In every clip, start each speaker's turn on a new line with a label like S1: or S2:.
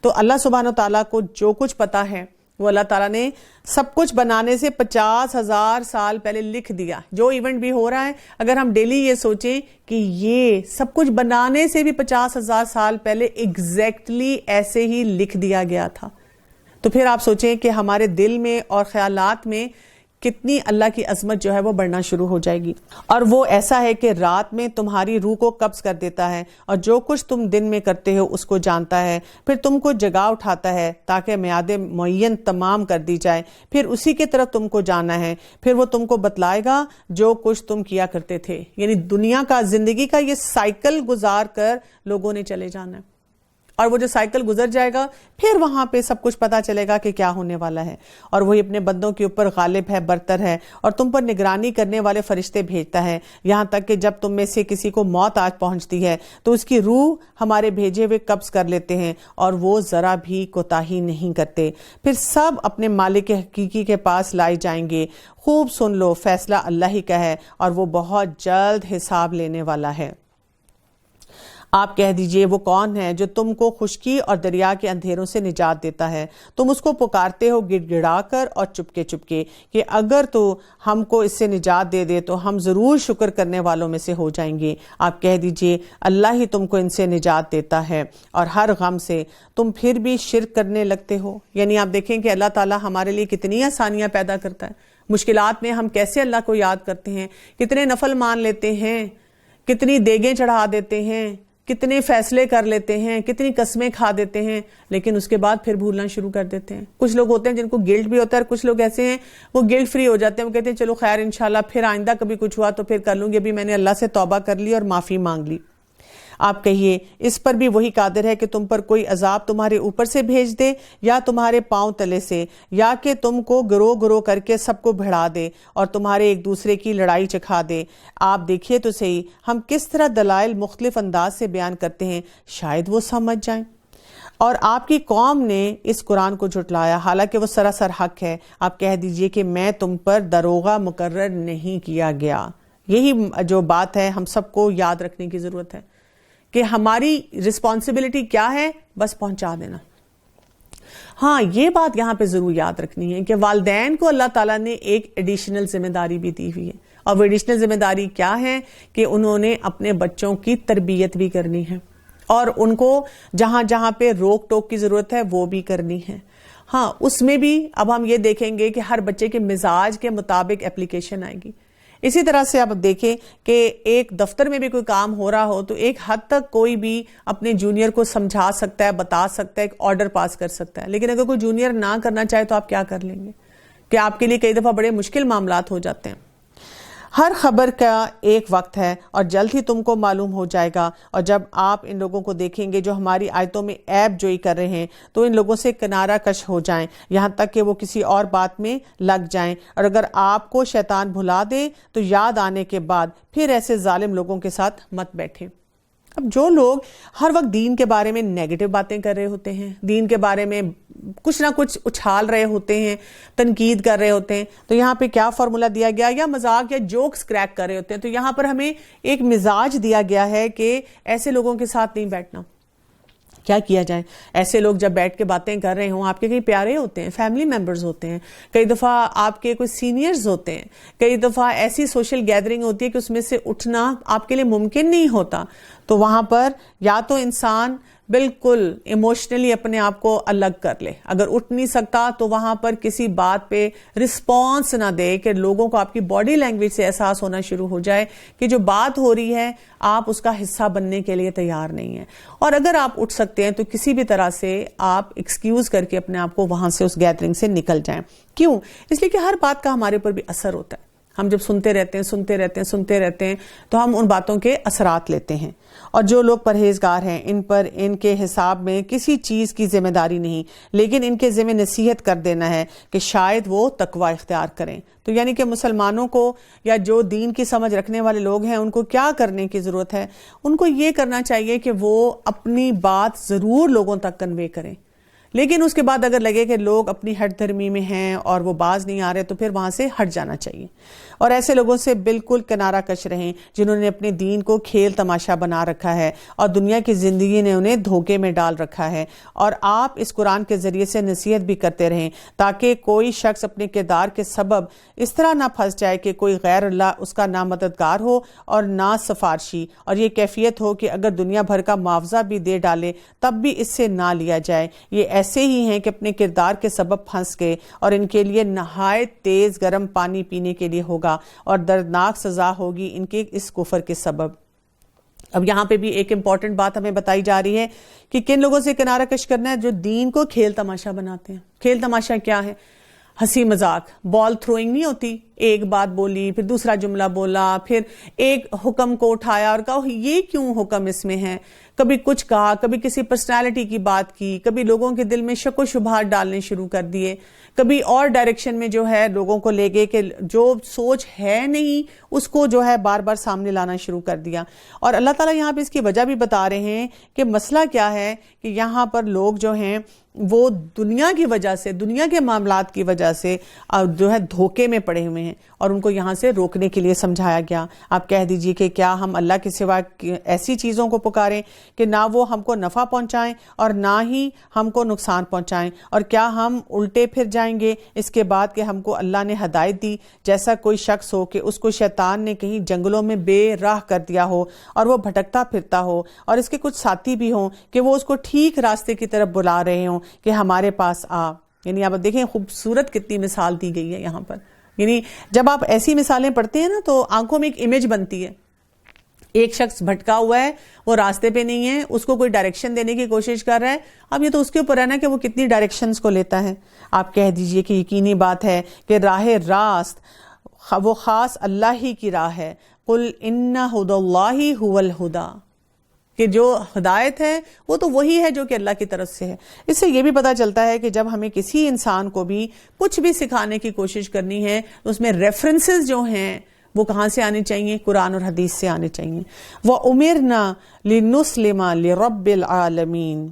S1: تو اللہ سبحانہ و تعالیٰ کو جو کچھ پتا ہے وہ اللہ تعالیٰ نے سب کچھ بنانے سے 50,000 سال پہلے لکھ دیا. جو ایونٹ بھی ہو رہا ہے اگر ہم ڈیلی یہ سوچیں کہ یہ سب کچھ بنانے سے بھی 50,000 سال پہلے ایگزیکٹلی ایسے ہی لکھ دیا گیا تھا, تو پھر آپ سوچیں کہ ہمارے دل میں اور خیالات میں کتنی اللہ کی عظمت جو ہے وہ بڑھنا شروع ہو جائے گی. اور وہ ایسا ہے کہ رات میں تمہاری روح کو قبض کر دیتا ہے اور جو کچھ تم دن میں کرتے ہو اس کو جانتا ہے, پھر تم کو جگا اٹھاتا ہے تاکہ میعاد معین تمام کر دی جائے, پھر اسی کی طرف تم کو جانا ہے, پھر وہ تم کو بتلائے گا جو کچھ تم کیا کرتے تھے. یعنی دنیا کا, زندگی کا یہ سائیکل گزار کر لوگوں نے چلے جانا ہے, اور وہ جو سائیکل گزر جائے گا پھر وہاں پہ سب کچھ پتا چلے گا کہ کیا ہونے والا ہے. اور وہی اپنے بندوں کے اوپر غالب ہے, برتر ہے, اور تم پر نگرانی کرنے والے فرشتے بھیجتا ہے, یہاں تک کہ جب تم میں سے کسی کو موت آج پہنچتی ہے تو اس کی روح ہمارے بھیجے ہوئے قبض کر لیتے ہیں اور وہ ذرا بھی کوتاہی نہیں کرتے. پھر سب اپنے مالک حقیقی کے پاس لائے جائیں گے. خوب سن لو, فیصلہ اللہ ہی کا ہے اور وہ بہت جلد حساب لینے والا ہے. آپ کہہ دیجئے وہ کون ہے جو تم کو خشکی اور دریا کے اندھیروں سے نجات دیتا ہے. تم اس کو پکارتے ہو گڑ گڑا کر اور چپکے چپکے کہ اگر تو ہم کو اس سے نجات دے دے تو ہم ضرور شکر کرنے والوں میں سے ہو جائیں گے. آپ کہہ دیجئے اللہ ہی تم کو ان سے نجات دیتا ہے اور ہر غم سے تم پھر بھی شرک کرنے لگتے ہو. یعنی آپ دیکھیں کہ اللہ تعالیٰ ہمارے لیے کتنی آسانیاں پیدا کرتا ہے. مشکلات میں ہم کیسے اللہ کو یاد کرتے ہیں, کتنے نفل مان لیتے ہیں, کتنی دیگیں چڑھا دیتے ہیں, کتنے فیصلے کر لیتے ہیں, کتنی قسمیں کھا دیتے ہیں, لیکن اس کے بعد پھر بھولنا شروع کر دیتے ہیں. کچھ لوگ ہوتے ہیں جن کو گلٹ بھی ہوتا ہے, اور کچھ لوگ ایسے ہیں وہ گلٹ فری ہو جاتے ہیں. وہ کہتے ہیں چلو خیر انشاءاللہ پھر آئندہ کبھی کچھ ہوا تو پھر کر لوں گی, ابھی میں نے اللہ سے توبہ کر لی اور معافی مانگ لی. آپ کہیے اس پر بھی وہی قادر ہے کہ تم پر کوئی عذاب تمہارے اوپر سے بھیج دے یا تمہارے پاؤں تلے سے, یا کہ تم کو گروہ گروہ کر کے سب کو بھڑا دے اور تمہارے ایک دوسرے کی لڑائی چکھا دے. آپ دیکھیے تو صحیح ہم کس طرح دلائل مختلف انداز سے بیان کرتے ہیں, شاید وہ سمجھ جائیں. اور آپ کی قوم نے اس قرآن کو جھٹلایا حالانکہ وہ سراسر حق ہے. آپ کہہ دیجئے کہ میں تم پر دروغہ مقرر نہیں کیا گیا. یہی جو بات ہے ہم سب کو یاد رکھنے کی ضرورت ہے کہ ہماری رسپانسبلٹی کیا ہے, بس پہنچا دینا. ہاں یہ بات یہاں پہ ضرور یاد رکھنی ہے کہ والدین کو اللہ تعالیٰ نے ایک ایڈیشنل ذمہ داری بھی دی ہوئی ہے, اور وہ ایڈیشنل ذمہ داری کیا ہے کہ انہوں نے اپنے بچوں کی تربیت بھی کرنی ہے, اور ان کو جہاں جہاں پہ روک ٹوک کی ضرورت ہے وہ بھی کرنی ہے. ہاں اس میں بھی اب ہم یہ دیکھیں گے کہ ہر بچے کے مزاج کے مطابق اپلیکیشن آئے گی. اسی طرح سے آپ دیکھیں کہ ایک دفتر میں بھی کوئی کام ہو رہا ہو تو ایک حد تک کوئی بھی اپنے جونیئر کو سمجھا سکتا ہے, بتا سکتا ہے, ایک آرڈر پاس کر سکتا ہے. لیکن اگر کوئی جونیئر نہ کرنا چاہے تو آپ کیا کر لیں گے, کہ آپ کے لیے کئی دفعہ بڑے مشکل معاملات ہو جاتے ہیں. ہر خبر کا ایک وقت ہے اور جلد ہی تم کو معلوم ہو جائے گا. اور جب آپ ان لوگوں کو دیکھیں گے جو ہماری آیتوں میں عیب جوئی کر رہے ہیں تو ان لوگوں سے کنارہ کش ہو جائیں, یہاں تک کہ وہ کسی اور بات میں لگ جائیں. اور اگر آپ کو شیطان بھلا دے تو یاد آنے کے بعد پھر ایسے ظالم لوگوں کے ساتھ مت بیٹھیں. اب جو لوگ ہر وقت دین کے بارے میں نیگیٹو باتیں کر رہے ہوتے ہیں, دین کے بارے میں کچھ نہ کچھ اچھال رہے ہوتے ہیں, تنقید کر رہے ہوتے ہیں, تو یہاں پہ کیا فارمولا دیا گیا, یا مذاق یا جوکس کریک کر رہے ہوتے ہیں, تو یہاں پر ہمیں ایک مزاج دیا گیا ہے کہ ایسے لوگوں کے ساتھ نہیں بیٹھنا. کیا کیا جائے؟ ایسے لوگ جب بیٹھ کے باتیں کر رہے ہوں, آپ کے کئی پیارے ہوتے ہیں, فیملی ممبرز ہوتے ہیں, کئی دفعہ آپ کے کوئی سینئرز ہوتے ہیں, کئی دفعہ ایسی سوشل گیدرنگ ہوتی ہے کہ اس میں سے اٹھنا آپ کے لیے ممکن نہیں ہوتا, تو وہاں پر یا تو انسان بالکل ایموشنلی اپنے آپ کو الگ کر لے. اگر اٹھ نہیں سکتا تو وہاں پر کسی بات پہ رسپانس نہ دے, کہ لوگوں کو آپ کی باڈی لینگویج سے احساس ہونا شروع ہو جائے کہ جو بات ہو رہی ہے آپ اس کا حصہ بننے کے لیے تیار نہیں ہیں. اور اگر آپ اٹھ سکتے ہیں تو کسی بھی طرح سے آپ ایکسکیوز کر کے اپنے آپ کو وہاں سے اس گیدرنگ سے نکل جائیں. کیوں؟ اس لیے کہ ہر بات کا ہمارے اوپر بھی اثر ہوتا ہے. ہم جب سنتے رہتے ہیں تو ہم ان باتوں کے اثرات لیتے ہیں. اور جو لوگ پرہیزگار ہیں ان پر ان کے حساب میں کسی چیز کی ذمہ داری نہیں, لیکن ان کے ذمہ نصیحت کر دینا ہے کہ شاید وہ تقوی اختیار کریں. تو یعنی کہ مسلمانوں کو یا جو دین کی سمجھ رکھنے والے لوگ ہیں ان کو کیا کرنے کی ضرورت ہے؟ ان کو یہ کرنا چاہیے کہ وہ اپنی بات ضرور لوگوں تک کنوے کریں. لیکن اس کے بعد اگر لگے کہ لوگ اپنی ہٹ دھرمی میں ہیں اور وہ باز نہیں آ رہے تو پھر وہاں سے ہٹ جانا چاہیے، اور ایسے لوگوں سے بالکل کنارہ کش رہیں جنہوں نے اپنے دین کو کھیل تماشا بنا رکھا ہے اور دنیا کی زندگی نے انہیں دھوکے میں ڈال رکھا ہے۔ اور آپ اس قرآن کے ذریعے سے نصیحت بھی کرتے رہیں تاکہ کوئی شخص اپنے کردار کے سبب اس طرح نہ پھنس جائے کہ کوئی غیر اللہ اس کا نہ مددگار ہو اور نہ سفارشی، اور یہ کیفیت ہو کہ اگر دنیا بھر کا معاوضہ بھی دے ڈالے تب بھی اس سے نہ لیا جائے۔ یہ ایسے ہی ہیں کہ اپنے کردار کے سبب پھنس گئے، اور ان کے لیے نہایت تیز گرم پانی پینے کے لیے ہوگا اور دردناک سزا ہوگی ان کے اس کفر کے سبب۔ اب یہاں پہ بھی ایک امپورٹنٹ بات ہمیں بتائی جا رہی ہے کہ کن لوگوں سے کنارہ کش کرنا ہے، جو دین کو کھیل تماشا بناتے ہیں۔ کھیل تماشا کیا ہے؟ ہنسی مذاق، بال تھروئنگ نہیں ہوتی، ایک بات بولی پھر دوسرا جملہ بولا، پھر ایک حکم کو اٹھایا اور کہا یہ کیوں حکم اس میں ہے، کبھی کچھ کہا، کبھی کسی پرسنالٹی کی بات کی، کبھی لوگوں کے دل میں شک و شبہات ڈالنے شروع کر دیے، کبھی اور ڈائریکشن میں جو ہے لوگوں کو لے گئے کہ جو سوچ ہے نہیں اس کو جو ہے بار بار سامنے لانا شروع کر دیا۔ اور اللہ تعالیٰ یہاں پہ اس کی وجہ بھی بتا رہے ہیں کہ مسئلہ کیا ہے، کہ یہاں پر لوگ جو ہیں وہ دنیا کی وجہ سے، دنیا کے معاملات کی وجہ سے جو ہے دھوکے میں پڑے ہوئے ہیں، اور ان کو یہاں سے روکنے کے لیے سمجھایا گیا۔ آپ کہہ دیجئے کہ کیا ہم اللہ کے سوا ایسی چیزوں کو پکاریں کہ نہ وہ ہم کو نفع پہنچائیں اور نہ ہی ہم کو نقصان پہنچائیں، اور کیا ہم الٹے پھر جائیں گے اس کے بعد کہ ہم کو اللہ نے ہدایت دی؟ جیسا کوئی شخص ہو کہ اس کو شیطان نے کہیں جنگلوں میں بے راہ کر دیا ہو اور وہ بھٹکتا پھرتا ہو، اور اس کے کچھ ساتھی بھی ہوں کہ وہ اس کو ٹھیک راستے کی طرف بلا رہے ہوں کہ ہمارے پاس آ۔ یعنی آپ دیکھیں خوبصورت کتنی مثال دی گئی ہے یہاں پر۔ یعنی جب آپ ایسی مثالیں پڑھتے ہیں نا تو آنکھوں میں ایک امیج بنتی ہے، ایک شخص بھٹکا ہوا ہے، وہ راستے پہ نہیں ہے، اس کو کوئی ڈائریکشن دینے کی کوشش کر رہا ہے، اب یہ تو اس کے اوپر ہے نا کہ وہ کتنی ڈائریکشنز کو لیتا ہے۔ آپ کہہ دیجئے کہ یقینی بات ہے کہ راہ راست وہ خاص اللہ ہی کی راہ ہے، قل ان ھدی اللہ ھو الھدی، کہ جو ہدایت ہے وہ تو وہی ہے جو کہ اللہ کی طرف سے ہے۔ اس سے یہ بھی پتہ چلتا ہے کہ جب ہمیں کسی انسان کو بھی کچھ بھی سکھانے کی کوشش کرنی ہے اس میں ریفرنسز جو ہیں وہ کہاں سے آنے چاہیے؟ قرآن اور حدیث سے آنے چاہیے۔ وَأُمِرْنَا لِنُسْلِمَ لِرَبِّ الْعَالَمِينَ،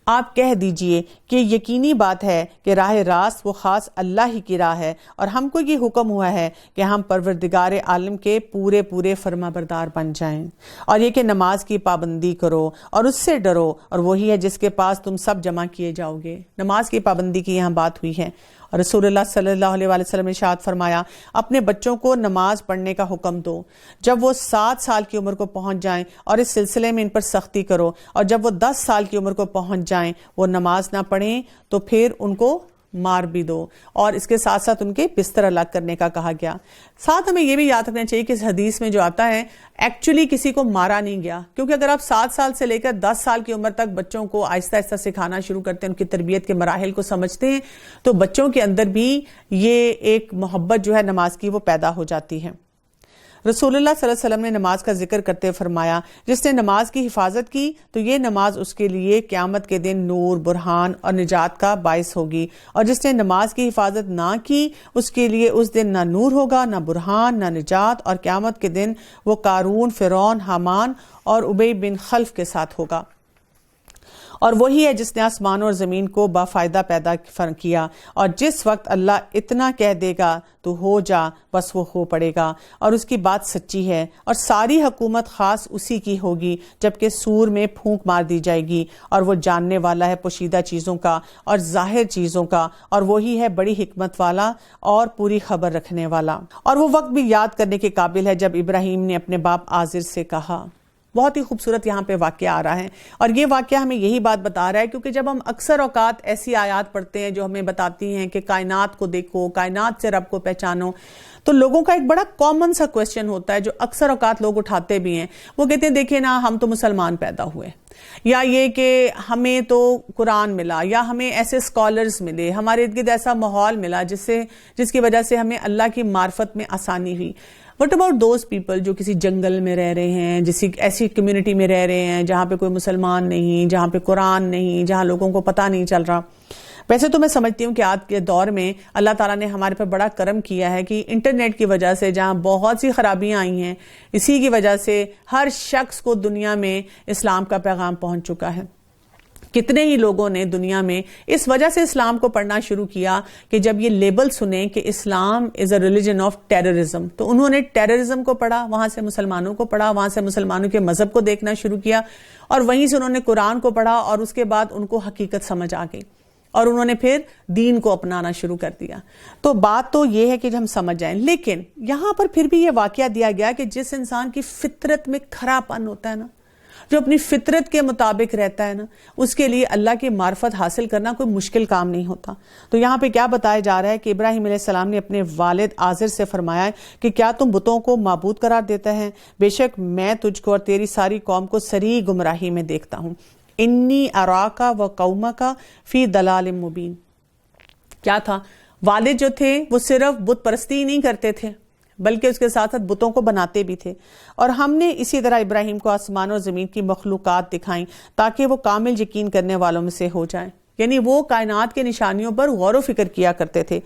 S1: آپ کہہ دیجئے کہ یقینی بات ہے کہ راہ راست وہ خاص اللہ ہی کی راہ ہے، اور ہم کو یہ حکم ہوا ہے کہ ہم پروردگار عالم کے پورے پورے فرما بردار بن جائیں، اور یہ کہ نماز کی پابندی کرو اور اس سے ڈرو، اور وہی ہے جس کے پاس تم سب جمع کیے جاؤ گے۔ نماز کی پابندی کی یہاں بات ہوئی ہے، اور رسول اللہ صلی اللہ علیہ وسلم نے ارشاد فرمایا اپنے بچوں کو نماز پڑھنے کا حکم دو جب وہ 7 سال کی عمر کو پہنچ جائیں، اور اس سلسلے میں ان پر سختی کرو، اور جب وہ 10 سال کی عمر کو پہنچ جائیں وہ نماز نہ پڑھیں تو پھر ان کو مار بھی دو، اور اس کے ساتھ ساتھ ان کے بستر الگ کرنے کا کہا گیا۔ ساتھ ہمیں یہ بھی یاد رکھنا چاہیے کہ اس حدیث میں جو آتا ہے ایکچولی کسی کو مارا نہیں گیا، کیونکہ اگر آپ 7 سال سے لے کر 10 سال کی عمر تک بچوں کو آہستہ آہستہ سکھانا شروع کرتے ہیں، ان کی تربیت کے مراحل کو سمجھتے ہیں، تو بچوں کے اندر بھی یہ ایک محبت جو ہے نماز کی وہ پیدا ہو جاتی ہے۔ رسول اللہ صلی اللہ علیہ وسلم نے نماز کا ذکر کرتے فرمایا جس نے نماز کی حفاظت کی تو یہ نماز اس کے لیے قیامت کے دن نور، برہان اور نجات کا باعث ہوگی، اور جس نے نماز کی حفاظت نہ کی اس کے لیے اس دن نہ نور ہوگا، نہ برہان، نہ نجات، اور قیامت کے دن وہ قارون، فرعون، حامان اور ابی بن خلف کے ساتھ ہوگا۔ اور وہی ہے جس نے آسمان اور زمین کو بافائدہ پیدا کیا، اور جس وقت اللہ اتنا کہہ دے گا تو ہو جا، بس وہ ہو پڑے گا، اور اس کی بات سچی ہے، اور ساری حکومت خاص اسی کی ہوگی جبکہ سور میں پھونک مار دی جائے گی، اور وہ جاننے والا ہے پوشیدہ چیزوں کا اور ظاہر چیزوں کا، اور وہی ہے بڑی حکمت والا اور پوری خبر رکھنے والا۔ اور وہ وقت بھی یاد کرنے کے قابل ہے جب ابراہیم نے اپنے باپ آزر سے کہا۔ بہت ہی خوبصورت یہاں پہ واقعہ آ رہا ہے، اور یہ واقعہ ہمیں یہی بات بتا رہا ہے، کیونکہ جب ہم اکثر اوقات ایسی آیات پڑھتے ہیں جو ہمیں بتاتی ہیں کہ کائنات کو دیکھو، کائنات سے رب کو پہچانو، تو لوگوں کا ایک بڑا کامن سا کویسچن ہوتا ہے جو اکثر اوقات لوگ اٹھاتے بھی ہیں۔ وہ کہتے ہیں دیکھیں نا ہم تو مسلمان پیدا ہوئے، یا یہ کہ ہمیں تو قرآن ملا، یا ہمیں ایسے اسکالرز ملے، ہمارے ارد گرد ایسا ماحول ملا جس کی وجہ سے ہمیں اللہ کی معرفت میں آسانی ہوئی۔ What about those people جو کسی جنگل میں رہ رہے ہیں، ایسی کمیونٹی میں رہ رہے ہیں جہاں پہ کوئی مسلمان نہیں، جہاں پہ قرآن نہیں، جہاں لوگوں کو پتہ نہیں چل رہا؟ ویسے تو میں سمجھتی ہوں کہ آج کے دور میں اللہ تعالیٰ نے ہمارے پر بڑا کرم کیا ہے کہ انٹرنیٹ کی وجہ سے جہاں بہت سی خرابیاں آئی ہیں، اسی کی وجہ سے ہر شخص کو دنیا میں اسلام کا پیغام پہنچ چکا ہے۔ کتنے ہی لوگوں نے دنیا میں اس وجہ سے اسلام کو پڑھنا شروع کیا کہ جب یہ لیبل سنیں کہ اسلام از اے ریلیجن آف ٹیررزم، تو انہوں نے ٹیررزم کو پڑھا، وہاں سے مسلمانوں کو پڑھا، وہاں سے مسلمانوں کے مذہب کو دیکھنا شروع کیا، اور وہیں سے انہوں نے قرآن کو پڑھا، اور اس کے بعد ان کو حقیقت سمجھ آ گئی اور انہوں نے پھر دین کو اپنانا شروع کر دیا۔ تو بات تو یہ ہے کہ ہم سمجھ جائیں، لیکن یہاں پر پھر بھی یہ واقعہ دیا گیا کہ جس انسان کی فطرت میں کھرا پن ہوتا ہے نا، جو اپنی فطرت کے مطابق رہتا ہے نا، اس کے لیے اللہ کی معرفت حاصل کرنا کوئی مشکل کام نہیں ہوتا۔ تو یہاں پہ کیا بتایا جا رہا ہے کہ ابراہیم علیہ السلام نے اپنے والد آزر سے فرمایا ہے کہ کیا تم بتوں کو معبود قرار دیتا ہے؟ بے شک میں تجھ کو اور تیری ساری قوم کو سری گمراہی میں دیکھتا ہوں۔ انی اراکا و قومکا فی ضلال مبین۔ کیا تھا؟ والد جو تھے وہ صرف بت پرستی ہی نہیں کرتے تھے بلکہ اس کے ساتھ ساتھ بتوں کو بناتے بھی تھے، اور ہم نے اسی طرح ابراہیم کو آسمان اور زمین کی مخلوقات دکھائیں تاکہ وہ کامل یقین کرنے والوں میں سے ہو جائیں۔ یعنی وہ کائنات کے نشانیوں پر غور و فکر کیا کرتے تھے،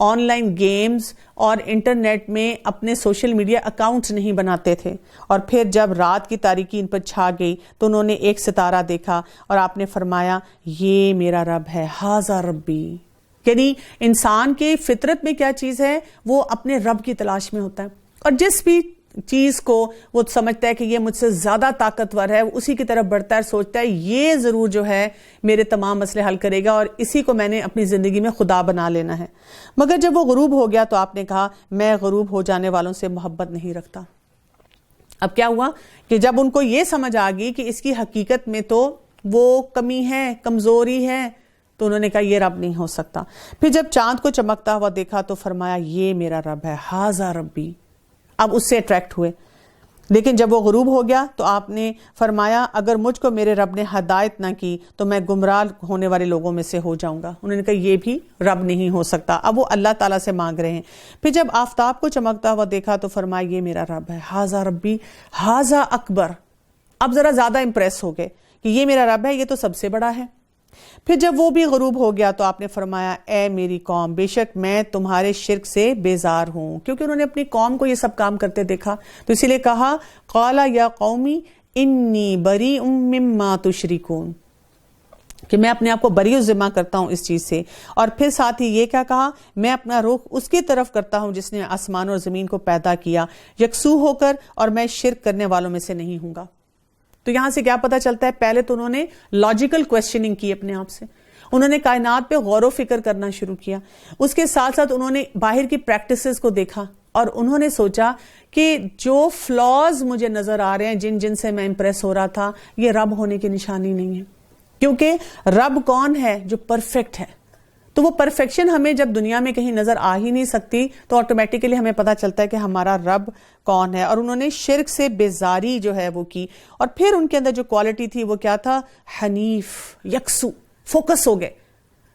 S1: آن لائن گیمز اور انٹرنیٹ میں اپنے سوشل میڈیا اکاؤنٹس نہیں بناتے تھے۔ اور پھر جب رات کی تاریکی ان پر چھا گئی تو انہوں نے ایک ستارہ دیکھا اور آپ نے فرمایا یہ میرا رب ہے، ھذا ربی۔ یعنی انسان کے فطرت میں کیا چیز ہے؟ وہ اپنے رب کی تلاش میں ہوتا ہے، اور جس بھی چیز کو وہ سمجھتا ہے کہ یہ مجھ سے زیادہ طاقتور ہے، اسی کی طرف بڑھتا ہے، سوچتا ہے یہ ضرور جو ہے میرے تمام مسئلے حل کرے گا، اور اسی کو میں نے اپنی زندگی میں خدا بنا لینا ہے۔ مگر جب وہ غروب ہو گیا تو آپ نے کہا میں غروب ہو جانے والوں سے محبت نہیں رکھتا۔ اب کیا ہوا کہ جب ان کو یہ سمجھ آ گئی کہ اس کی حقیقت میں تو وہ کمی ہے، کمزوری ہے، تو انہوں نے کہا یہ رب نہیں ہو سکتا۔ پھر جب چاند کو چمکتا ہوا دیکھا تو فرمایا یہ میرا رب ہے، ھذا ربی۔ اب اس سے اٹریکٹ ہوئے، لیکن جب وہ غروب ہو گیا تو آپ نے فرمایا اگر مجھ کو میرے رب نے ہدایت نہ کی تو میں گمراہ ہونے والے لوگوں میں سے ہو جاؤں گا۔ انہوں نے کہا یہ بھی رب نہیں ہو سکتا۔ اب وہ اللہ تعالیٰ سے مانگ رہے ہیں۔ پھر جب آفتاب کو چمکتا ہوا دیکھا تو فرمایا یہ میرا رب ہے، ھذا ربی ھذا اکبر۔ اب ذرا زیادہ امپریس ہو گئے کہ یہ میرا رب ہے، یہ تو سب سے بڑا ہے۔ پھر جب وہ بھی غروب ہو گیا تو آپ نے فرمایا اے میری قوم، بے شک میں تمہارے شرک سے بیزار ہوں، کیونکہ انہوں نے اپنی قوم کو یہ سب کام کرتے دیکھا، تو اسی لیے کہا قال یا قومی انی بریء مما تشرکون، کہ میں اپنے آپ کو بری و ذمہ کرتا ہوں اس چیز سے۔ اور پھر ساتھ ہی یہ کیا کہا، میں اپنا رخ اس کی طرف کرتا ہوں جس نے آسمان اور زمین کو پیدا کیا یکسو ہو کر، اور میں شرک کرنے والوں میں سے نہیں ہوں گا۔ تو یہاں سے کیا پتا چلتا ہے؟ پہلے تو انہوں نے لاجیکل کویسچننگ کی اپنے آپ سے، انہوں نے کائنات پہ غور و فکر کرنا شروع کیا، اس کے ساتھ ساتھ انہوں نے باہر کی پریکٹسز کو دیکھا، اور انہوں نے سوچا کہ جو فلاز مجھے نظر آ رہے ہیں، جن سے میں امپریس ہو رہا تھا، یہ رب ہونے کی نشانی نہیں ہے، کیونکہ رب کون ہے؟ جو پرفیکٹ ہے۔ تو وہ پرفیکشن ہمیں جب دنیا میں کہیں نظر آ ہی نہیں سکتی تو آٹومیٹیکلی ہمیں پتا چلتا ہے کہ ہمارا رب کون ہے۔ اور انہوں نے شرک سے بیزاری جو ہے وہ کی، اور پھر ان کے اندر جو کوالٹی تھی وہ کیا تھا؟ حنیف، یکسو، فوکس ہو گئے۔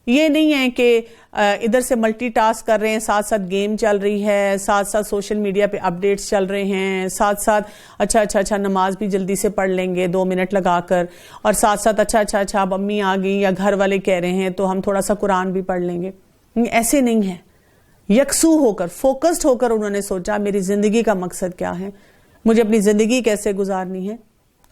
S1: یہ نہیں ہے کہ ادھر سے ملٹی ٹاسک کر رہے ہیں، ساتھ ساتھ گیم چل رہی ہے، ساتھ ساتھ سوشل میڈیا پہ اپڈیٹس چل رہے ہیں، ساتھ ساتھ اچھا نماز بھی جلدی سے پڑھ لیں گے 2 منٹ لگا کر، اور ساتھ ساتھ اچھا اب امی آ گئی یا گھر والے کہہ رہے ہیں تو ہم تھوڑا سا قرآن بھی پڑھ لیں گے۔ ایسے نہیں ہے، یکسو ہو کر، فوکسڈ ہو کر انہوں نے سوچا میری زندگی کا مقصد کیا ہے، مجھے اپنی زندگی کیسے گزارنی ہے،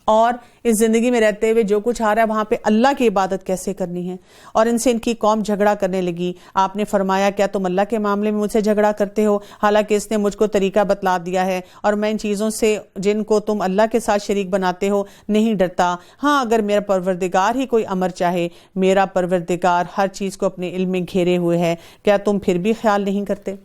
S1: اور اس زندگی میں رہتے ہوئے جو کچھ آ رہا ہے وہاں پہ اللہ کی عبادت کیسے کرنی ہے۔ اور ان سے ان کی قوم جھگڑا کرنے لگی۔ آپ نے فرمایا کیا تم اللہ کے معاملے میں مجھ سے جھگڑا کرتے ہو، حالانکہ اس نے مجھ کو طریقہ بتلا دیا ہے، اور میں ان چیزوں سے جن کو تم اللہ کے ساتھ شریک بناتے ہو نہیں ڈرتا۔ ہاں اگر میرا پروردگار ہی کوئی امر چاہے، میرا پروردگار ہر چیز کو اپنے علم میں گھیرے ہوئے ہے، کیا تم پھر بھی خیال نہیں کرتے؟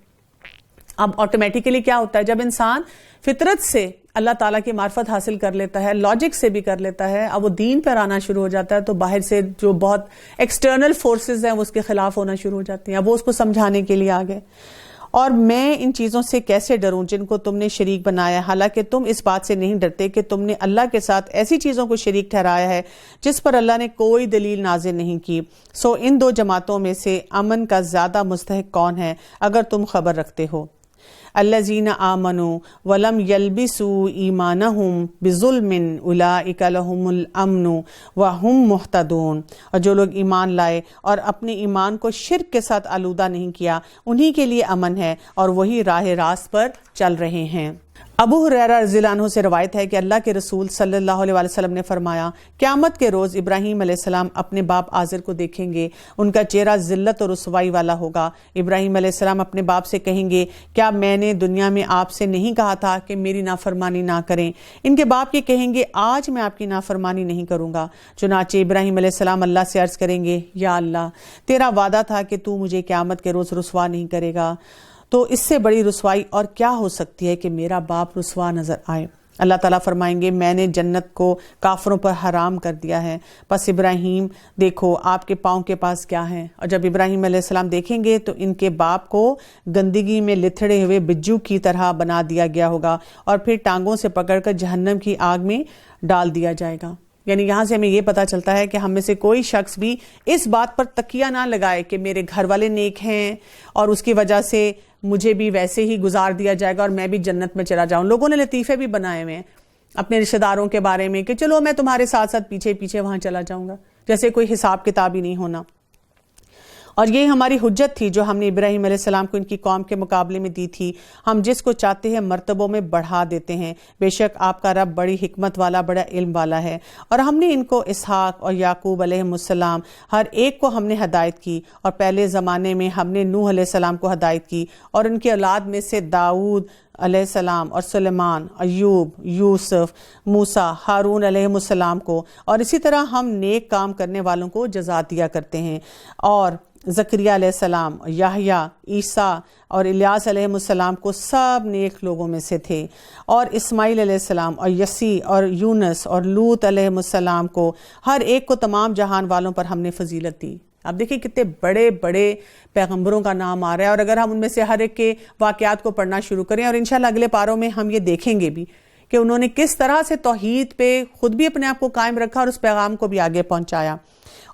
S1: اب آٹومیٹیکلی کیا ہوتا ہے، جب انسان فطرت سے اللہ تعالیٰ کی معرفت حاصل کر لیتا ہے، لاجک سے بھی کر لیتا ہے، اب وہ دین پر آنا شروع ہو جاتا ہے تو باہر سے جو بہت ایکسٹرنل فورسز ہیں وہ اس کے خلاف ہونا شروع ہو جاتی ہیں۔ اب وہ اس کو سمجھانے کے لیے آگے، اور میں ان چیزوں سے کیسے ڈروں جن کو تم نے شریک بنایا، حالانکہ تم اس بات سے نہیں ڈرتے کہ تم نے اللہ کے ساتھ ایسی چیزوں کو شریک ٹھہرایا ہے جس پر اللہ نے کوئی دلیل نازل نہیں کی۔ سو ان 2 جماعتوں میں سے امن کا زیادہ مستحق کون ہے اگر تم خبر رکھتے ہو؟ الذین آمنوا ولم یلبسوا ایمانہم بظلم اولئک لہم الامن وہم مہتدون، اور جو لوگ ایمان لائے اور اپنے ایمان کو شرک کے ساتھ آلودہ نہیں کیا، انہی کے لیے امن ہے اور وہی راہ راست پر چل رہے ہیں۔ ابو ہریرہ رضی اللہ عنہ سے روایت ہے کہ اللہ کے رسول صلی اللہ علیہ وسلم نے فرمایا، قیامت کے روز ابراہیم علیہ السلام اپنے باپ آزر کو دیکھیں گے، ان کا چہرہ ذلت اور رسوائی والا ہوگا۔ ابراہیم علیہ السلام اپنے باپ سے کہیں گے، کیا میں نے دنیا میں آپ سے نہیں کہا تھا کہ میری نافرمانی نہ کریں؟ ان کے باپ یہ کہیں گے، آج میں آپ کی نافرمانی نہیں کروں گا۔ چنانچہ ابراہیم علیہ السلام اللہ سے عرض کریں گے، یا اللہ، تیرا وعدہ تھا کہ تو مجھے قیامت کے روز رسوا نہیں کرے گا، تو اس سے بڑی رسوائی اور کیا ہو سکتی ہے کہ میرا باپ رسوا نظر آئے؟ اللہ تعالیٰ فرمائیں گے، میں نے جنت کو کافروں پر حرام کر دیا ہے، پس ابراہیم دیکھو آپ کے پاؤں کے پاس کیا ہے۔ اور جب ابراہیم علیہ السلام دیکھیں گے تو ان کے باپ کو گندگی میں لتھڑے ہوئے بجو کی طرح بنا دیا گیا ہوگا اور پھر ٹانگوں سے پکڑ کر جہنم کی آگ میں ڈال دیا جائے گا۔ یعنی یہاں سے ہمیں یہ پتا چلتا ہے کہ ہم میں سے کوئی شخص بھی اس بات پر تکیہ نہ لگائے کہ میرے گھر والے نیک ہیں اور اس کی وجہ سے مجھے بھی ویسے ہی گزار دیا جائے گا اور میں بھی جنت میں چلا جاؤں۔ لوگوں نے لطیفے بھی بنائے ہوئے ہیں اپنے رشتہ داروں کے بارے میں کہ چلو میں تمہارے ساتھ ساتھ پیچھے پیچھے وہاں چلا جاؤں گا، جیسے کوئی حساب کتاب ہی نہیں ہونا۔ اور یہ ہماری حجت تھی جو ہم نے ابراہیم علیہ السلام کو ان کی قوم کے مقابلے میں دی تھی، ہم جس کو چاہتے ہیں مرتبوں میں بڑھا دیتے ہیں، بے شک آپ کا رب بڑی حکمت والا، بڑا علم والا ہے۔ اور ہم نے ان کو اسحاق اور یعقوب علیہ السلام ہر ایک کو ہم نے ہدایت کی، اور پہلے زمانے میں ہم نے نوح علیہ السلام کو ہدایت کی، اور ان کی اولاد میں سے داؤد علیہ السلام اور سلیمان، ایوب، یوسف، موسیٰ، ہارون علیہ السلام کو، اور اسی طرح ہم نیک کام کرنے والوں کو جزا دیا کرتے ہیں۔ اور زکریہ علیہ السلام، یحییٰ، عیسیٰ اور الیاس علیہ السلام کو سب نیک لوگوں میں سے تھے، اور اسماعیل علیہ السلام اور یسیع اور یونس اور لوط علیہ السلام کو، ہر ایک کو تمام جہان والوں پر ہم نے فضیلت دی۔ آپ دیکھیں کتنے بڑے بڑے پیغمبروں کا نام آ رہا ہے، اور اگر ہم ان میں سے ہر ایک کے واقعات کو پڑھنا شروع کریں، اور انشاءاللہ اگلے پاروں میں ہم یہ دیکھیں گے بھی کہ انہوں نے کس طرح سے توحید پہ خود بھی اپنے آپ کو قائم رکھا اور اس پیغام کو بھی آگے پہنچایا،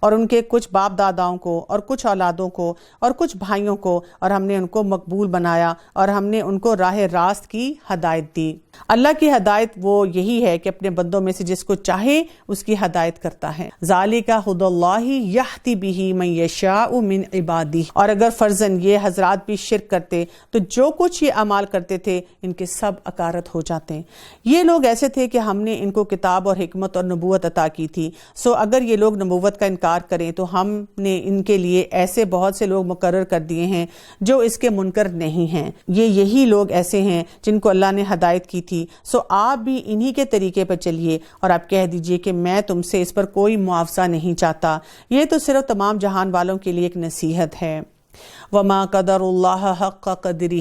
S1: اور ان کے کچھ باپ داداؤں کو اور کچھ اولادوں کو اور کچھ بھائیوں کو، اور ہم نے ان کو مقبول بنایا اور ہم نے ان کو راہ راست کی ہدایت دی۔ اللہ کی ہدایت وہ یہی ہے کہ اپنے بندوں میں سے جس کو چاہے اس کی ہدایت کرتا ہے۔ ذالک ھدی اللہ یہدی بہ من یشاء من عبادہ۔ اور اگر فرضاً یہ حضرات بھی شرک کرتے تو جو کچھ یہ اعمال کرتے تھے ان کے سب اکارت ہو جاتے۔ یہ لوگ ایسے تھے کہ ہم نے ان کو کتاب اور حکمت اور نبوت عطا کی تھی، سو اگر یہ لوگ نبوت کا انکار کریں تو ہم نے ان کے لیے ایسے بہت سے لوگ مقرر کر دیے ہیں جو اس کے منکر نہیں ہیں۔ یہی لوگ ایسے ہیں جن کو اللہ نے ہدایت کی تھی، سو آپ بھی انہی کے طریقے پر چلیے، اور آپ کہہ دیجئے کہ میں تم سے اس پر کوئی معاوضہ نہیں چاہتا، یہ تو صرف تمام جہان والوں کے لیے ایک نصیحت ہے۔ وما قدر اللہ حق قدرہ۔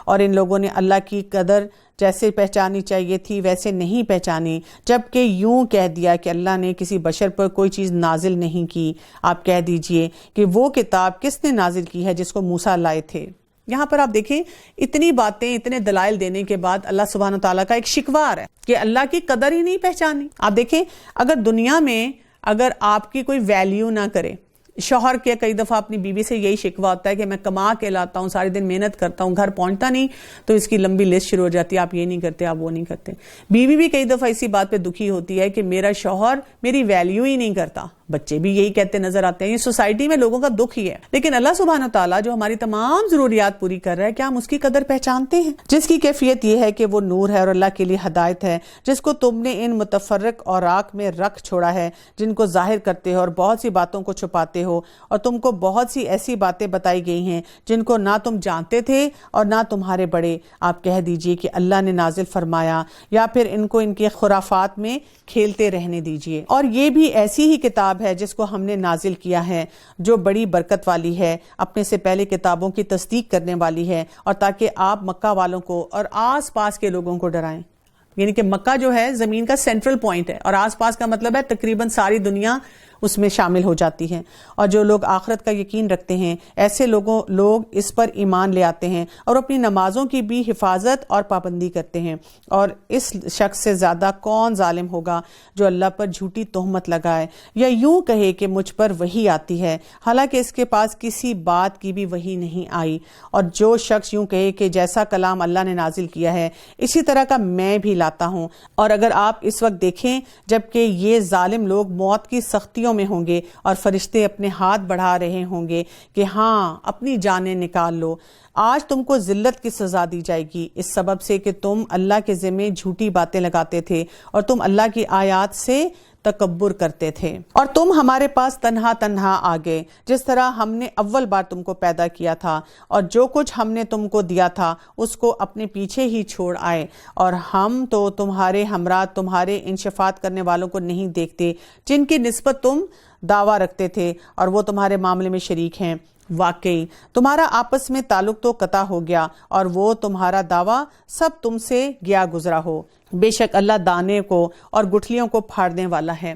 S1: اور ان لوگوں نے اللہ کی قدر جیسے پہچانی چاہیے تھی ویسے نہیں پہچانی، جبکہ یوں کہہ دیا کہ اللہ نے کسی بشر پر کوئی چیز نازل نہیں کی۔ آپ کہہ دیجئے کہ وہ کتاب کس نے نازل کی ہے جس کو موسیٰ لائے تھے۔ یہاں پر آپ دیکھیں اتنی باتیں، اتنے دلائل دینے کے بعد اللہ سبحانہ تعالیٰ کا ایک شکوہ ہے کہ اللہ کی قدر ہی نہیں پہچانی۔ آپ دیکھیں اگر دنیا میں اگر آپ کی کوئی ویلیو نہ کرے، شوہر کے کئی دفعہ اپنی بیوی سے یہی شکوہ ہوتا ہے کہ میں کما کے لاتا ہوں، سارے دن محنت کرتا ہوں، گھر پہنچتا نہیں، تو اس کی لمبی لسٹ شروع ہو جاتی ہے، آپ یہ نہیں کرتے، آپ وہ نہیں کرتے۔ بیوی بھی کئی دفعہ اسی بات پہ دکھی ہوتی ہے کہ میرا شوہر میری ویلیو ہی نہیں کرتا، بچے بھی یہی کہتے نظر آتے ہیں۔ یہ سوسائٹی میں لوگوں کا دکھ ہی ہے، لیکن اللہ سبحانہ تعالیٰ جو ہماری تمام ضروریات پوری کر رہا ہے، کیا ہم اس کی قدر پہچانتے ہیں؟ جس کی کیفیت یہ ہے کہ وہ نور ہے اور اللہ کے لیے ہدایت ہے، جس کو تم نے ان متفرق اوراق میں رکھ چھوڑا ہے جن کو ظاہر کرتے ہو اور بہت سی باتوں کو چھپاتے ہو، اور تم کو بہت سی ایسی باتیں بتائی گئی ہیں جن کو نہ تم جانتے تھے اور نہ تمہارے بڑے۔ آپ کہہ دیجئے کہ اللہ نے نازل فرمایا، یا پھر ان کو ان کے خرافات میں کھیلتے رہنے دیجئے۔ اور یہ بھی ایسی ہی کتاب ہے جس کو ہم نے نازل کیا ہے جو بڑی برکت والی ہے، اپنے سے پہلے کتابوں کی تصدیق کرنے والی ہے، اور تاکہ آپ مکہ والوں کو اور آس پاس کے لوگوں کو ڈرائیں۔ یعنی کہ مکہ جو ہے زمین کا سینٹرل پوائنٹ ہے، اور آس پاس کا مطلب ہے تقریباً ساری دنیا اس میں شامل ہو جاتی ہے، اور جو لوگ آخرت کا یقین رکھتے ہیں ایسے لوگ اس پر ایمان لے آتے ہیں اور اپنی نمازوں کی بھی حفاظت اور پابندی کرتے ہیں۔ اور اس شخص سے زیادہ کون ظالم ہوگا جو اللہ پر جھوٹی تہمت لگائے یا یوں کہے کہ مجھ پر وحی آتی ہے، حالانکہ اس کے پاس کسی بات کی بھی وحی نہیں آئی۔ اور جو شخص یوں کہے کہ جیسا کلام اللہ نے نازل کیا ہے اسی طرح کا میں بھی لاتا ہوں۔ اور اگر آپ اس وقت دیکھیں جبکہ یہ ظالم لوگ موت کی سختیوں پستیوں میں ہوں گے اور فرشتے اپنے ہاتھ بڑھا رہے ہوں گے کہ ہاں اپنی جانیں نکال لو، آج تم کو ذلت کی سزا دی جائے گی اس سبب سے کہ تم اللہ کے ذمے جھوٹی باتیں لگاتے تھے اور تم اللہ کی آیات سے تکبر کرتے تھے، اور تم ہمارے پاس تنہا تنہا آ گئے جس طرح ہم نے اول بار تم کو پیدا کیا تھا، اور جو کچھ ہم نے تم کو دیا تھا اس کو اپنے پیچھے ہی چھوڑ آئے، اور ہم تو تمہارے ہمراہ تمہارے ان شفاعت کرنے والوں کو نہیں دیکھتے جن کی نسبت تم دعویٰ رکھتے تھے اور وہ تمہارے معاملے میں شریک ہیں۔ واقعی تمہارا آپس میں تعلق تو قطع ہو گیا اور وہ تمہارا دعویٰ سب تم سے گیا گزرا ہو۔ بے شک اللہ دانے کو اور گٹھلیوں کو پھاڑنے والا ہے،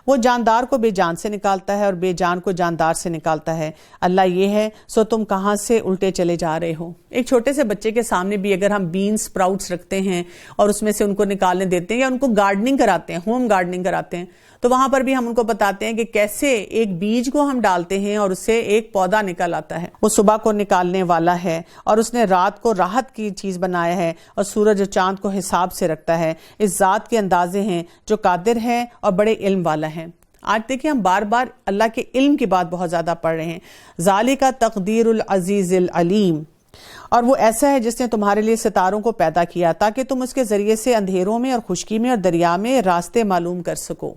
S1: وہ جاندار کو بے جان سے نکالتا ہے اور بے جان کو جاندار سے نکالتا ہے۔ اللہ یہ ہے سو تم کہاں سے الٹے چلے جا رہے ہو۔ ایک چھوٹے سے بچے کے سامنے بھی اگر ہم بین سپراؤٹس رکھتے ہیں اور اس میں سے ان کو نکالنے دیتے ہیں یا ان کو گارڈننگ کراتے ہیں، ہوم گارڈننگ کراتے ہیں، تو وہاں پر بھی ہم ان کو بتاتے ہیں کہ کیسے ایک بیج کو ہم ڈالتے ہیں اور اس سے ایک پودا نکل آتا ہے۔ وہ صبح کو نکالنے والا ہے اور اس نے رات کو راحت کی چیز بنایا ہے اور سورج اور چاند کو حساب سے رکھتا ہے۔ اس ذات کے اندازے ہیں جو قادر ہے اور بڑے علم والا ہے۔ آج دیکھیں ہم بار بار اللہ کے علم کی بات بہت زیادہ پڑھ رہے ہیں۔ ذالک تقدیر العزیز العلیم، اور وہ ایسا ہے جس نے تمہارے لیے ستاروں کو پیدا کیا تاکہ تم اس کے ذریعے سے اندھیروں میں اور خشکی میں اور دریا میں راستے معلوم کر سکو۔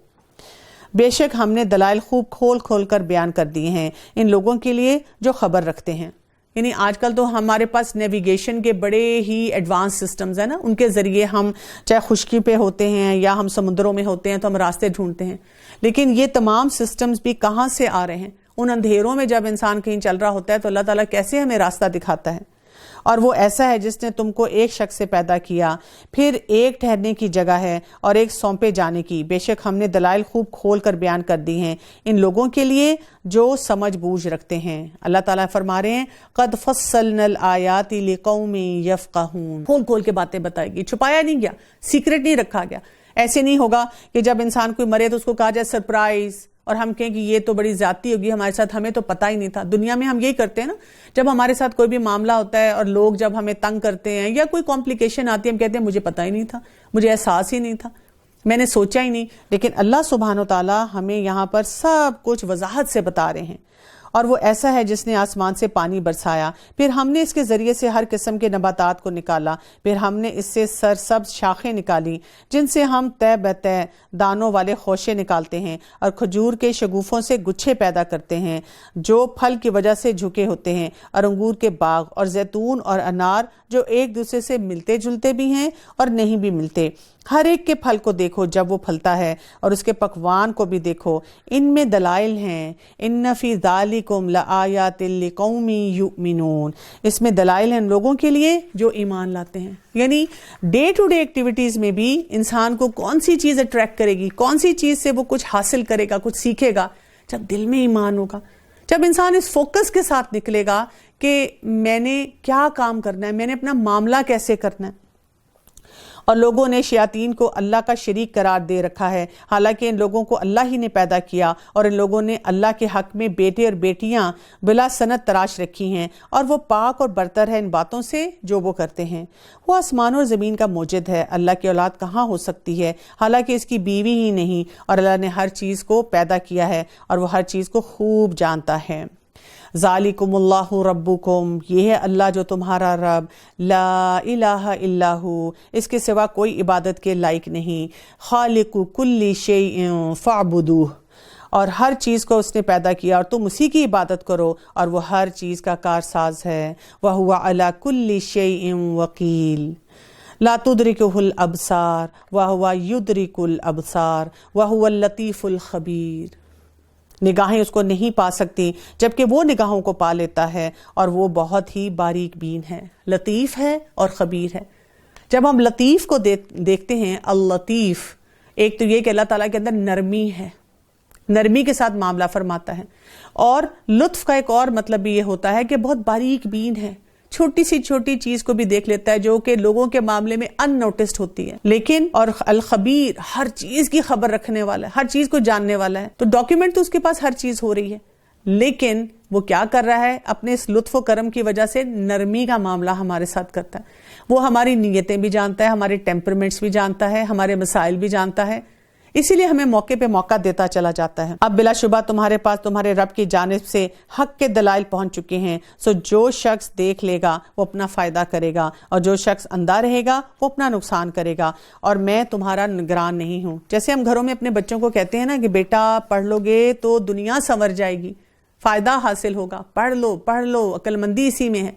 S1: بے شک ہم نے دلائل خوب کھول کھول کر بیان کر دیے ہیں ان لوگوں کے لیے جو خبر رکھتے ہیں۔ یعنی آج کل تو ہمارے پاس نیویگیشن کے بڑے ہی ایڈوانس سسٹمز ہیں نا، ان کے ذریعے ہم چاہے خشکی پہ ہوتے ہیں یا ہم سمندروں میں ہوتے ہیں تو ہم راستے ڈھونڈتے ہیں، لیکن یہ تمام سسٹمز بھی کہاں سے آ رہے ہیں؟ ان اندھیروں میں جب انسان کہیں چل رہا ہوتا ہے تو اللہ تعالیٰ کیسے ہمیں راستہ دکھاتا ہے؟ اور وہ ایسا ہے جس نے تم کو ایک شخص سے پیدا کیا، پھر ایک ٹھہرنے کی جگہ ہے اور ایک سونپے جانے کی۔ بے شک ہم نے دلائل خوب کھول کر بیان کر دی ہیں ان لوگوں کے لیے جو سمجھ بوجھ رکھتے ہیں۔ اللہ تعالیٰ فرما رہے ہیں قد فصلنا الآیات لقوم یفقہون، کھول کھول کے باتیں بتائی گی، چھپایا نہیں گیا، سیکرٹ نہیں رکھا گیا۔ ایسے نہیں ہوگا کہ جب انسان کوئی مرے تو اس کو کہا جائے سرپرائز، اور ہم کہیں کہ یہ تو بڑی زیادتی ہوگی ہمارے ساتھ، ہمیں تو پتہ ہی نہیں تھا۔ دنیا میں ہم یہی کرتے ہیں نا، جب ہمارے ساتھ کوئی بھی معاملہ ہوتا ہے اور لوگ جب ہمیں تنگ کرتے ہیں یا کوئی کمپلیکیشن آتی ہے، ہم کہتے ہیں مجھے پتہ ہی نہیں تھا، مجھے احساس ہی نہیں تھا، میں نے سوچا ہی نہیں۔ لیکن اللہ سبحانہ وتعالی ہمیں یہاں پر سب کچھ وضاحت سے بتا رہے ہیں۔ اور وہ ایسا ہے جس نے آسمان سے پانی برسایا، پھر ہم نے اس کے ذریعے سے ہر قسم کے نباتات کو نکالا، پھر ہم نے اس سے سرسبز شاخیں نکالی جن سے ہم تہ بتہ دانوں والے خوشے نکالتے ہیں، اور کھجور کے شگوفوں سے گچھے پیدا کرتے ہیں جو پھل کی وجہ سے جھکے ہوتے ہیں، اور انگور کے باغ اور زیتون اور انار جو ایک دوسرے سے ملتے جلتے بھی ہیں اور نہیں بھی ملتے۔ ہر ایک کے پھل کو دیکھو جب وہ پھلتا ہے، اور اس کے پکوان کو بھی دیکھو، ان میں دلائل ہیں۔ ان فی ذالکم لآیات لقوم یؤمنون، اس میں دلائل ہیں ان لوگوں کے لیے جو ایمان لاتے ہیں۔ یعنی ڈے ٹو ڈے ایکٹیویٹیز میں بھی انسان کو کون سی چیز اٹریکٹ کرے گی، کون سی چیز سے وہ کچھ حاصل کرے گا، کچھ سیکھے گا، جب دل میں ایمان ہوگا، جب انسان اس فوکس کے ساتھ نکلے گا کہ میں نے کیا کام کرنا ہے، میں نے اپنا معاملہ کیسے کرنا ہے۔ اور لوگوں نے شیاطین کو اللہ کا شریک قرار دے رکھا ہے، حالانکہ ان لوگوں کو اللہ ہی نے پیدا کیا، اور ان لوگوں نے اللہ کے حق میں بیٹے اور بیٹیاں بلا سنت تراش رکھی ہیں، اور وہ پاک اور برتر ہے ان باتوں سے جو وہ کرتے ہیں۔ وہ آسمان اور زمین کا موجد ہے، اللہ کی اولاد کہاں ہو سکتی ہے، حالانکہ اس کی بیوی ہی نہیں، اور اللہ نے ہر چیز کو پیدا کیا ہے اور وہ ہر چیز کو خوب جانتا ہے۔ ذالکم اللہ ربکم، یہ ہے اللہ جو تمہارا رب، لا الہ الا ہو، اس کے سوا کوئی عبادت کے لائق نہیں، خالق کل شیء فاعبدوہ، اور ہر چیز کو اس نے پیدا کیا اور تم اسی کی عبادت کرو، اور وہ ہر چیز کا کارساز ہے۔ وہو علی کل شیء وکیل، لا تدرکہ الابصار وہو یدرک الابصار وہو اللطیف الخبیر، نگاہیں اس کو نہیں پا سکتی جبکہ وہ نگاہوں کو پا لیتا ہے، اور وہ بہت ہی باریک بین ہے، لطیف ہے اور خبیر ہے۔ جب ہم لطیف کو دیکھتے ہیں، اللطیف، ایک تو یہ کہ اللہ تعالیٰ کے اندر نرمی ہے، نرمی کے ساتھ معاملہ فرماتا ہے، اور لطف کا ایک اور مطلب بھی یہ ہوتا ہے کہ بہت باریک بین ہے، چھوٹی سی چھوٹی چیز کو بھی دیکھ لیتا ہے جو کہ لوگوں کے معاملے میں ان نوٹسڈ ہوتی ہے، لیکن اور الخبیر، ہر چیز کی خبر رکھنے والا ہے، ہر چیز کو جاننے والا ہے۔ تو ڈاکیومنٹ تو اس کے پاس ہر چیز ہو رہی ہے، لیکن وہ کیا کر رہا ہے؟ اپنے اس لطف و کرم کی وجہ سے نرمی کا معاملہ ہمارے ساتھ کرتا ہے۔ وہ ہماری نیتیں بھی جانتا ہے، ہمارے ٹیمپرمنٹس بھی جانتا ہے، ہمارے مسائل بھی جانتا ہے۔ اسی لیے ہمیں موقع پہ موقع دیتا چلا جاتا ہے۔ اب بلا شبہ تمہارے پاس تمہارے رب کی جانب سے حق کے دلائل پہنچ چکے ہیں، سو جو شخص دیکھ لے گا وہ اپنا فائدہ کرے گا، اور جو شخص اندھا رہے گا وہ اپنا نقصان کرے گا، اور میں تمہارا نگران نہیں ہوں۔ جیسے ہم گھروں میں اپنے بچوں کو کہتے ہیں نا کہ بیٹا پڑھ لو گے تو دنیا سنور جائے گی، فائدہ حاصل ہوگا، پڑھ لو، عقل مندی اسی میں ہے۔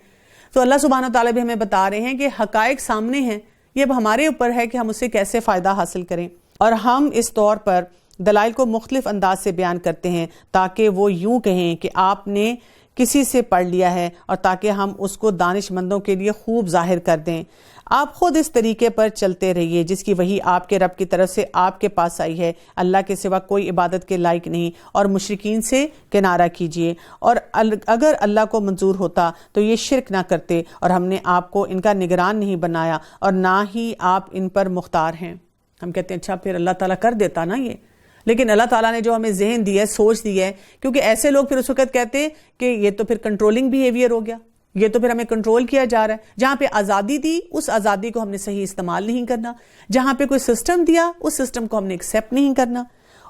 S1: تو اللہ سبحانہ و تعالیٰ بھی ہمیں بتا رہے ہیں کہ حقائق سامنے ہیں، یہ اب ہمارے اوپر ہے کہ ہم اسے کیسے فائدہ حاصل کریں، اور ہم اس طور پر دلائل کو مختلف انداز سے بیان کرتے ہیں تاکہ وہ یوں کہیں کہ آپ نے کسی سے پڑھ لیا ہے، اور تاکہ ہم اس کو دانش مندوں کے لیے خوب ظاہر کر دیں۔ آپ خود اس طریقے پر چلتے رہیے جس کی وحی آپ کے رب کی طرف سے آپ کے پاس آئی ہے، اللہ کے سوا کوئی عبادت کے لائق نہیں، اور مشرکین سے کنارہ کیجیے، اور اگر اللہ کو منظور ہوتا تو یہ شرک نہ کرتے، اور ہم نے آپ کو ان کا نگران نہیں بنایا، اور نہ ہی آپ ان پر مختار ہیں۔ ہم کہتے ہیں اچھا پھر اللہ تعالیٰ کر دیتا نا یہ، لیکن اللہ تعالیٰ نے جو ہمیں ذہن دیا ہے، سوچ دی ہے، کیونکہ ایسے لوگ پھر اس وقت کہتے ہیں کہ یہ تو پھر کنٹرولنگ بیہیویئر ہو گیا، یہ تو پھر ہمیں کنٹرول کیا جا رہا ہے۔ جہاں پہ آزادی دی اس آزادی کو ہم نے صحیح استعمال نہیں کرنا، جہاں پہ کوئی سسٹم دیا اس سسٹم کو ہم نے ایکسیپٹ نہیں کرنا۔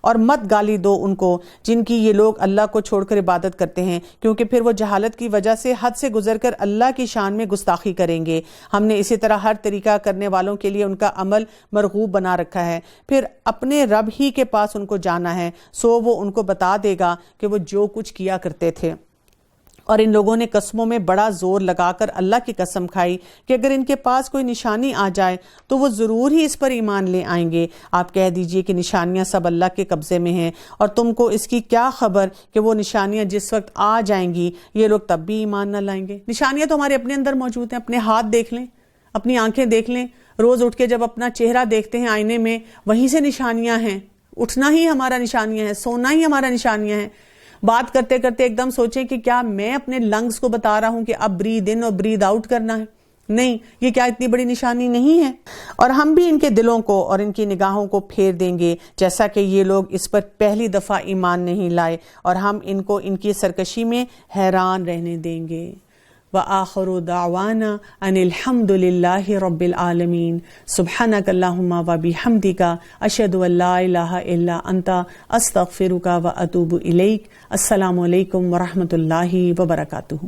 S1: اور مت گالی دو ان کو جن کی یہ لوگ اللہ کو چھوڑ کر عبادت کرتے ہیں، کیونکہ پھر وہ جہالت کی وجہ سے حد سے گزر کر اللہ کی شان میں گستاخی کریں گے۔ ہم نے اسی طرح ہر طریقہ کرنے والوں کے لیے ان کا عمل مرغوب بنا رکھا ہے، پھر اپنے رب ہی کے پاس ان کو جانا ہے، سو وہ ان کو بتا دے گا کہ وہ جو کچھ کیا کرتے تھے۔ اور ان لوگوں نے قسموں میں بڑا زور لگا کر اللہ کی قسم کھائی کہ اگر ان کے پاس کوئی نشانی آ جائے تو وہ ضرور ہی اس پر ایمان لے آئیں گے۔ آپ کہہ دیجئے کہ نشانیاں سب اللہ کے قبضے میں ہیں، اور تم کو اس کی کیا خبر کہ وہ نشانیاں جس وقت آ جائیں گی یہ لوگ تب بھی ایمان نہ لائیں گے۔ نشانیاں تو ہمارے اپنے اندر موجود ہیں، اپنے ہاتھ دیکھ لیں، اپنی آنکھیں دیکھ لیں، روز اٹھ کے جب اپنا چہرہ دیکھتے ہیں آئینے میں وہیں سے نشانیاں ہیں، اٹھنا ہی ہمارا نشانیاں ہیں، سونا ہی ہمارا نشانیاں ہیں۔ بات کرتے کرتے ایک دم سوچیں کہ کیا میں اپنے لنگز کو بتا رہا ہوں کہ اب بریدھ ان اور بریدھ آؤٹ کرنا ہے؟ نہیں، یہ کیا اتنی بڑی نشانی نہیں ہے؟ اور ہم بھی ان کے دلوں کو اور ان کی نگاہوں کو پھیر دیں گے جیسا کہ یہ لوگ اس پر پہلی دفعہ ایمان نہیں لائے، اور ہم ان کو ان کی سرکشی میں حیران رہنے دیں گے۔ وآخر دعوانا ان الحمد للہ رب العالمین سبحانک اللہم وبحمدک اشہد ان لا الہ الا انت استغفرک واتوب الیک۔ السلام علیکم ورحمۃ اللہ وبرکاتہ۔